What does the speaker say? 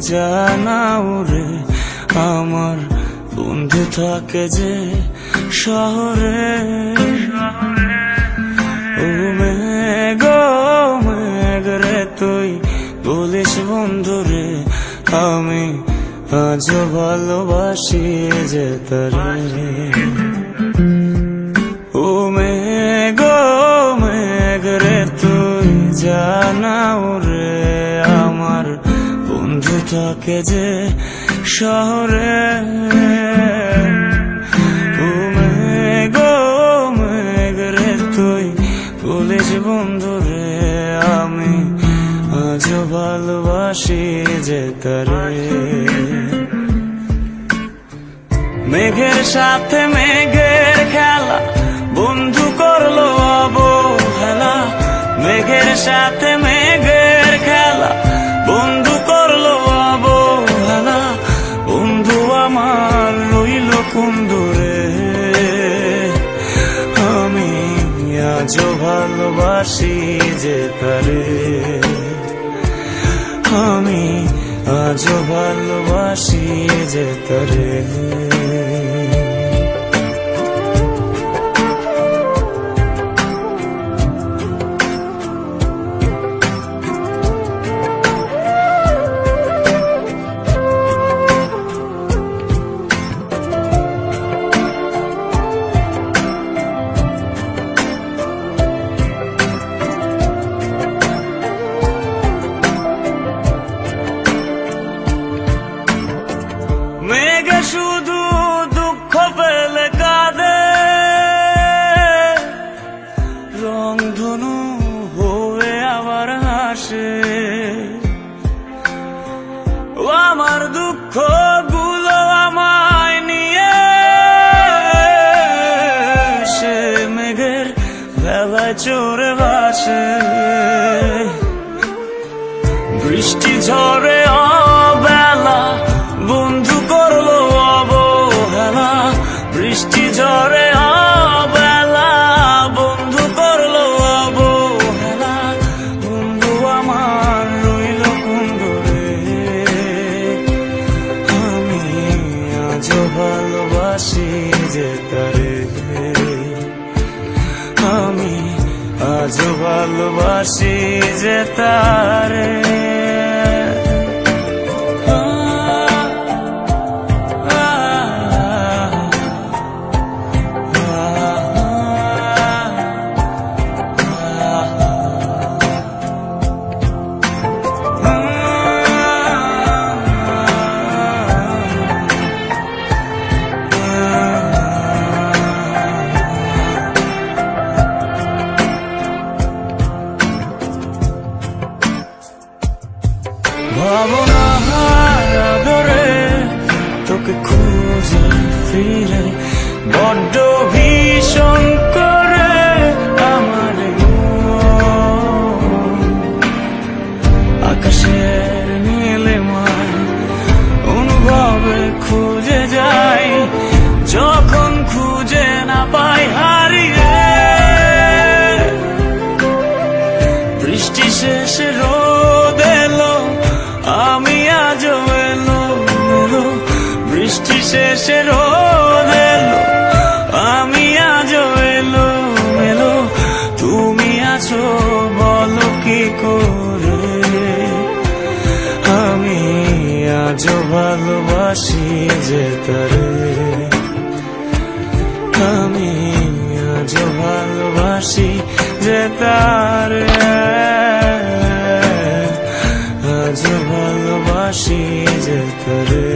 জানাও রে আমার বন্ধু থাকে যে শহরে। ও মেঘ মেঘ রে তুই বলিস বন্ধু রে আমি আজও ভালোবাসি যে তারে। ও মেঘ মেঘ রে তুই জানাও রে আমার বন্ধু থাকে যে শহরে। ও মেঘ মেঘ রে তুই বলিস বন্ধু রে আমি আজও ভালোবাসি যে তারে। মেঘের সাথে মেঘের খেলা বন্ধু করলো অবহেলা। মেঘের সাথে মেঘের খেলা বন্ধু করলো অবহেলা। বন্ধু আমার রইল কোন দূরে আমি আজও ভালোবাসি যে তারে। আমি আজও ভালোবাসি যে তারে। মেঘে শুধু দুঃখ পেলে কাঁদে রংধনু হয়ে আবার হাসে। ও আমার দুঃখ গুলো আমায় নিয়ে সে মেঘের বেলায় চড়ে ভাসে। বৃষ্টি ঝরে অবেলা বন্ধু করলো অবহেলা। বৃষ্টি ঝরে অবেলা বন্ধু করলো অবহেলা। বন্ধু আমার রইল কোন দূরে আমি আজও ভালোবাসি যে তারে। আমি আজও ভালোবাসি যে তারে। ভাবনার আদরে তোকে খুঁজে ফিরে বড্ড ভীষণ করে আমার আকাশের নীলিমায় অনুভবে খুঁজে যাই যখন খুঁজে না পাই হারিয়ে। বৃষ্টি শেষে রোদ এলো আমি আজও এলো এলো। বৃষ্টি শেষে রোদ এলো আমি আজও এলো এলো। তুমি আছো বলো কি করে আমি আজও ভালোবাসি যে তারে। আমি আজও ভালোবাসি যে তারে। আজও ভালোবাসি যে তারে।